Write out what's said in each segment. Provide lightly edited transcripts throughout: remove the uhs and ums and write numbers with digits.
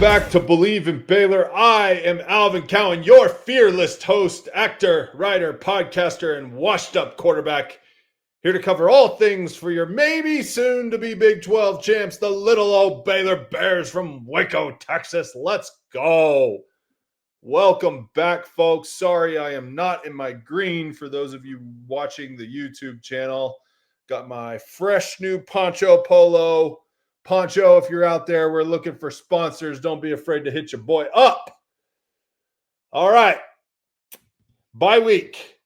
back to Believe in Baylor. I am Alvin Cowan, your fearless host, actor, writer, podcaster, and washed-up quarterback. Here to cover all things for your maybe soon-to-be Big 12 champs, the little old Baylor Bears from Waco, Texas. Let's go. Welcome back, folks. Sorry I am not in my green for those of you watching the YouTube channel. Got my fresh new poncho polo. Poncho, if you're out there, we're looking for sponsors. Don't be afraid to hit your boy up. All right. Bye week.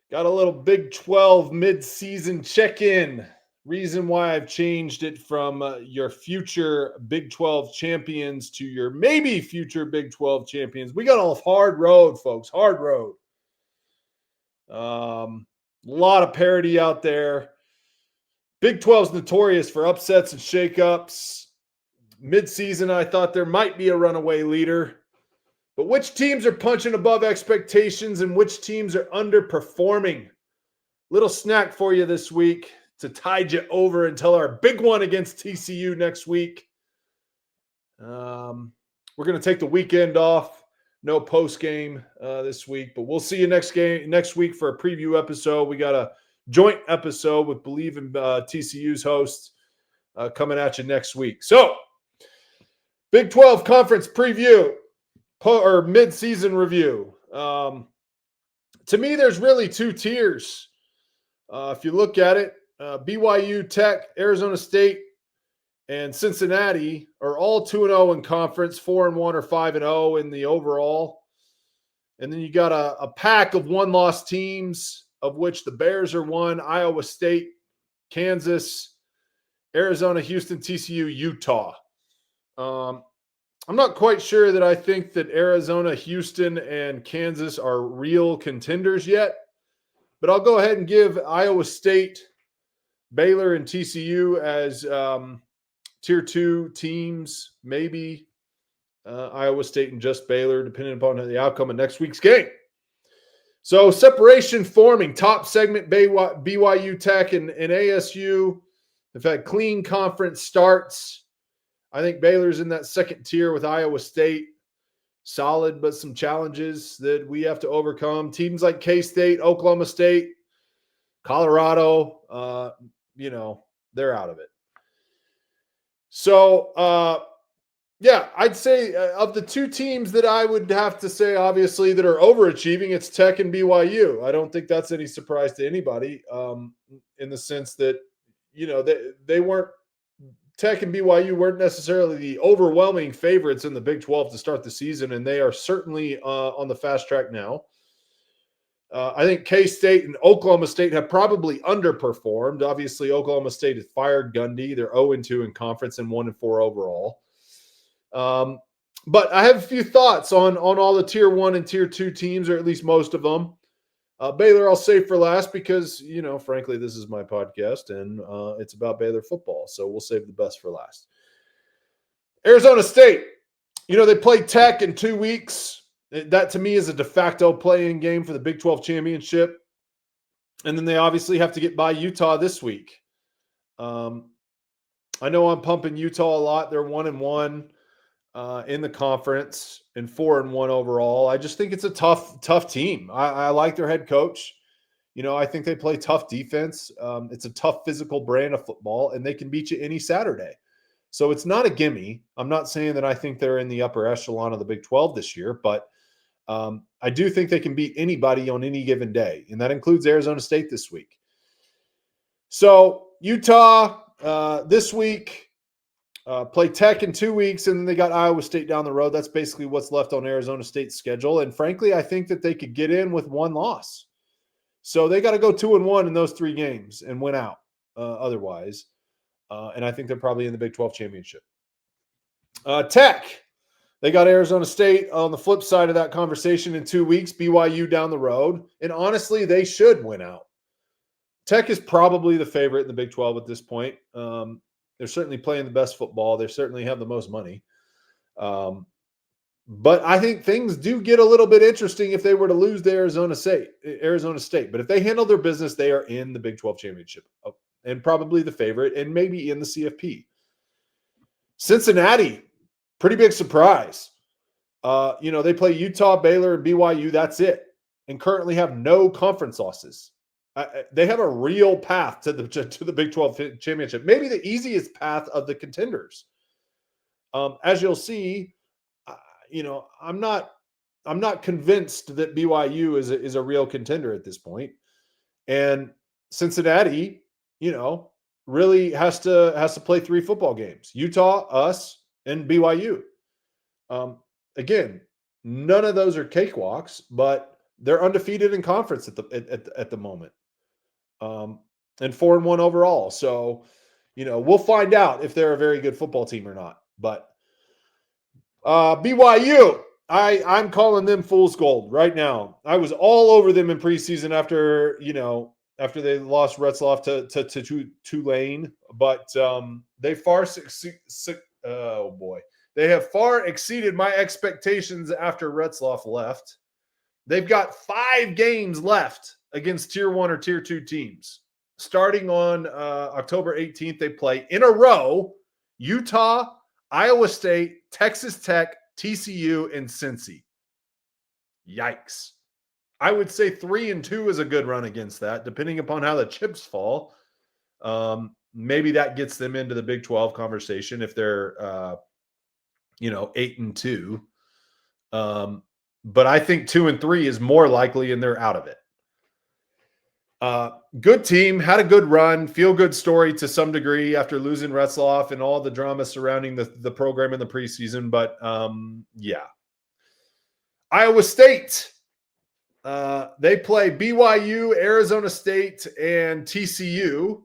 Got a little Big 12 midseason check-in. Reason why I've changed it from your future Big 12 champions to your maybe future Big 12 champions. We got a hard road, folks. Hard road. A lot of parity out there. Big 12 is notorious for upsets and shakeups. Midseason, I thought there might be a runaway leader. But which teams are punching above expectations and which teams are underperforming? Little snack for you this week to tide you over until our big one against TCU next week. We're going to take the weekend off. No post game this week, but we'll see you next week for a preview episode. We got a joint episode with Believe in TCU's host coming at you next week. So, Big 12 conference preview or mid-season review. To me, there's really two tiers. If you look at it, BYU, Tech, Arizona State, and Cincinnati are all 2-0 in conference, 4-1 or 5-0 in the overall. And then you got a pack of one-loss teams, of which the Bears are one, Iowa State, Kansas, Arizona, Houston, TCU, Utah. I'm not quite sure that I think that Arizona, Houston, and Kansas are real contenders yet, but I'll go ahead and give Iowa State, Baylor, and TCU as tier 2 teams, maybe Iowa State and just Baylor, depending upon the outcome of next week's game. So separation forming, top segment, BYU, Tech, and ASU have had clean conference starts. I think Baylor's in that second tier with Iowa State. Solid, but some challenges that we have to overcome. Teams like K-State, Oklahoma State, Colorado, they're out of it. So, yeah, I'd say of the two teams that I would have to say, obviously, that are overachieving, it's Tech and BYU. I don't think that's any surprise to anybody in the sense that, they weren't – Tech and BYU weren't necessarily the overwhelming favorites in the Big 12 to start the season, and they are certainly on the fast track now. I think K-State and Oklahoma State have probably underperformed. Obviously, Oklahoma State has fired Gundy. They're 0-2 in conference and 1-4 overall. But I have a few thoughts on all the tier 1 and tier 2 teams, or at least most of them. Baylor I'll save for last because, frankly, this is my podcast and it's about Baylor football. So we'll save the best for last. Arizona State, they play Tech in 2 weeks. That to me is a de facto play-in game for the Big 12 championship. And then they obviously have to get by Utah this week. I know I'm pumping Utah a lot. They're 1-1. In the conference and 4-1 overall. I just think it's a tough team. I like their head coach. I think they play tough defense. It's a tough physical brand of football, and they can beat you any Saturday. So it's not a gimme. I'm not saying that I think they're in the upper echelon of the Big 12 this year, but I do think they can beat anybody on any given day, and that includes Arizona State this week. So Utah this week, play Tech in 2 weeks, and then they got Iowa State down the road. That's basically what's left on Arizona State's schedule. And frankly, I think that they could get in with one loss. So they got to go 2-1 in those 3 games and win out otherwise. And I think they're probably in the Big 12 championship. Tech, they got Arizona State on the flip side of that conversation in 2 weeks, BYU down the road. And honestly, they should win out. Tech is probably the favorite in the Big 12 at this point. They're certainly playing the best football. They certainly have the most money. But I think things do get a little bit interesting if they were to lose to Arizona State. But if they handle their business, they are in the Big 12 championship and probably the favorite and maybe in the CFP. Cincinnati, Pretty big surprise. They play Utah, Baylor, and BYU. That's it, and currently have no conference losses. They have a real path to the Big 12 championship. Maybe the easiest path of the contenders. As you'll see, uh, I'm not convinced that BYU is a real contender at this point, and Cincinnati, really has to play 3 football games: Utah, us, and BYU. Again, none of those are cakewalks, but they're undefeated in conference at the moment, and 4-1 overall. So, we'll find out if they're a very good football team or not. But BYU, I'm calling them fool's gold right now. I was all over them in preseason after they lost Retzloff to Tulane, but they far oh boy. They have far exceeded my expectations after Retzloff left. They've got 5 games left against Tier 1 or Tier 2 teams. Starting on October 18th, they play in a row Utah, Iowa State, Texas Tech, TCU, and Cincy. Yikes. I would say 3-2 is a good run against that, depending upon how the chips fall. Maybe that gets them into the Big 12 conversation if they're 8-2. But I think 2-3 is more likely, and they're out of it. Good team, had a good run, feel good story to some degree after losing Retzloff and all the drama surrounding the program in the preseason. But yeah. Iowa State. They play BYU, Arizona State, and TCU.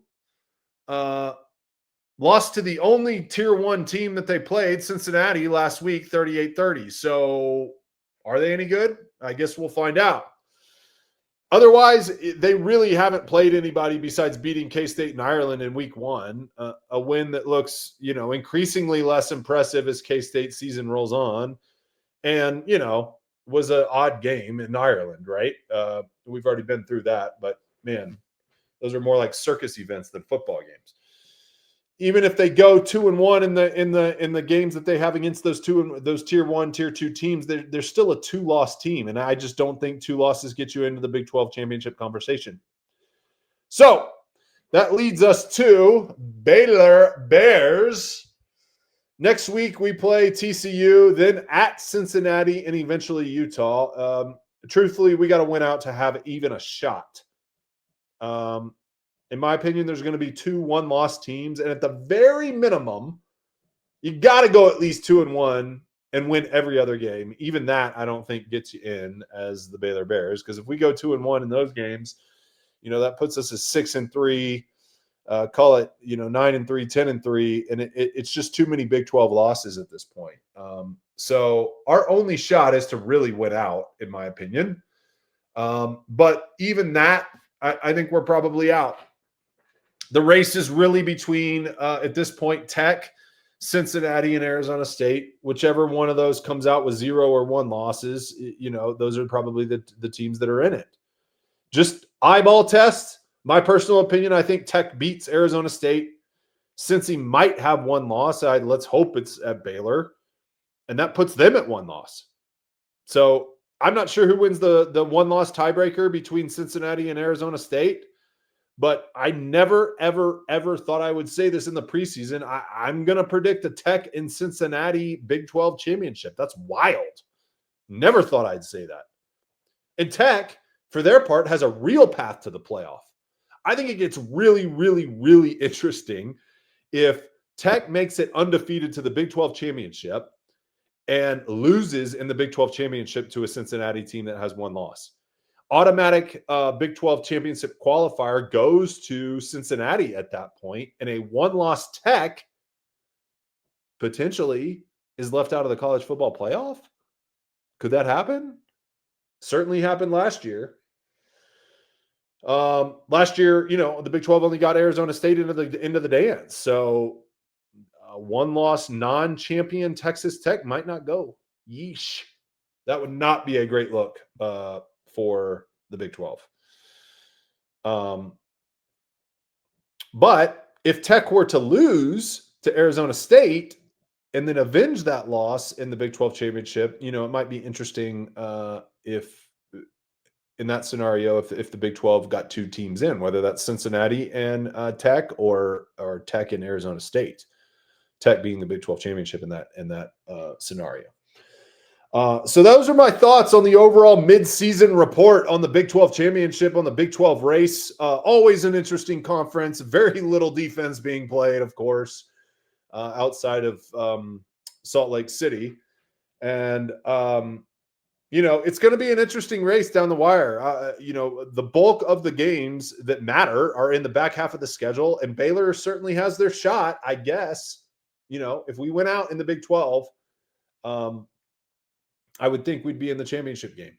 Lost to the only Tier 1 team that they played, Cincinnati, last week, 38-30. So are they any good? I guess we'll find out. Otherwise, they really haven't played anybody besides beating K-State and Ireland in week 1, a win that looks, increasingly less impressive as K-State season rolls on. And, was an odd game in Ireland, right? We've already been through that, but man, those are more like circus events than football games. Even if they go 2-1 in the games that they have against those Tier 1, Tier 2 teams, they're still a 2-loss team, and I just don't think 2 losses get you into the Big 12 championship conversation. So that leads us to Baylor Bears. Next week we play TCU, then at Cincinnati, and eventually Utah. Truthfully, we got to win out to have even a shot. In my opinion, there's going to be 2 1-loss teams. And at the very minimum, you got to go at least 2-1 and win every other game. Even that, I don't think gets you in as the Baylor Bears. Because if we go 2-1 in those games, that puts us at 6-3, call it, 9-3, 10-3. And it's just too many Big 12 losses at this point. So our only shot is to really win out, in my opinion. But even that, I think we're probably out. The race is really between, at this point, Tech, Cincinnati, and Arizona State. Whichever one of those comes out with 0 or 1 losses, those are probably the teams that are in it. Just eyeball test, my personal opinion, I think Tech beats Arizona State. Cincy might have 1 loss. Let's hope it's at Baylor. And that puts them at 1 loss. So I'm not sure who wins the 1-loss tiebreaker between Cincinnati and Arizona State. But I never, ever, ever thought I would say this in the preseason. I'm going to predict a Tech and Cincinnati Big 12 championship. That's wild. Never thought I'd say that. And Tech, for their part, has a real path to the playoff. I think it gets really, really, really interesting if Tech makes it undefeated to the Big 12 championship and loses in the Big 12 championship to a Cincinnati team that has 1 loss. Automatic Big 12 championship qualifier goes to Cincinnati at that point, and a 1-loss Tech potentially is left out of the college football playoff. Could that happen? Certainly happened last year. Last year, the Big 12 only got Arizona State into the dance. So 1-loss non-champion Texas Tech might not go. Yeesh. That would not be a great look for the Big 12. But if Tech were to lose to Arizona State, and then avenge that loss in the Big 12 championship, it might be interesting if in that scenario, if the Big 12 got 2 teams in, whether that's Cincinnati and Tech or Tech and Arizona State, Tech being the Big 12 championship in that scenario. So those are my thoughts on the overall mid-season report on the Big 12 championship, on the Big 12 race. Always an interesting conference. Very little defense being played, of course, outside of Salt Lake City. And, it's going to be an interesting race down the wire. The bulk of the games that matter are in the back half of the schedule, and Baylor certainly has their shot, I guess. If we went out in the Big 12, I would think we'd be in the championship game.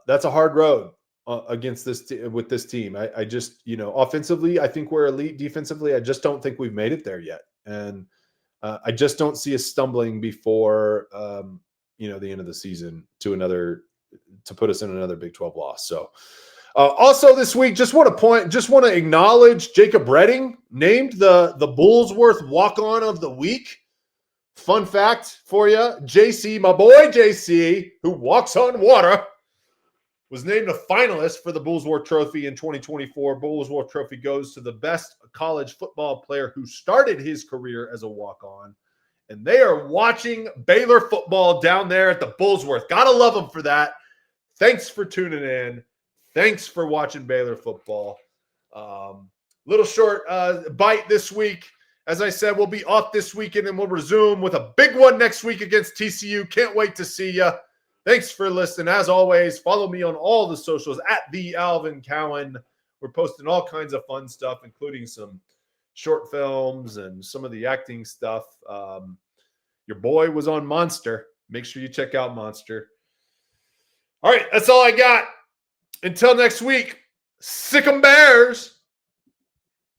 That's a hard road against with this team. I just, offensively, I think we're elite. Defensively, I just don't think we've made it there yet. And I just don't see us stumbling before, the end of the season to put us in another Big 12 loss. So also this week, just want to acknowledge Jacob Redding, named the Bullsworth walk-on of the week. Fun fact for you, JC, my boy JC, who walks on water, was named a finalist for the Bullsworth Trophy in 2024. Bullsworth Trophy goes to the best college football player who started his career as a walk-on. And they are watching Baylor football down there at the Bullsworth. Gotta love them for that. Thanks for tuning in. Thanks for watching Baylor football. Little short bite this week. As I said, we'll be off this weekend and we'll resume with a big one next week against TCU. Can't wait to see you. Thanks for listening. As always, follow me on all the socials at the Alvin Cowan. We're posting all kinds of fun stuff, including some short films and some of the acting stuff. Your boy was on Monster. Make sure you check out Monster. All right, that's all I got. Until next week, sick 'em Bears.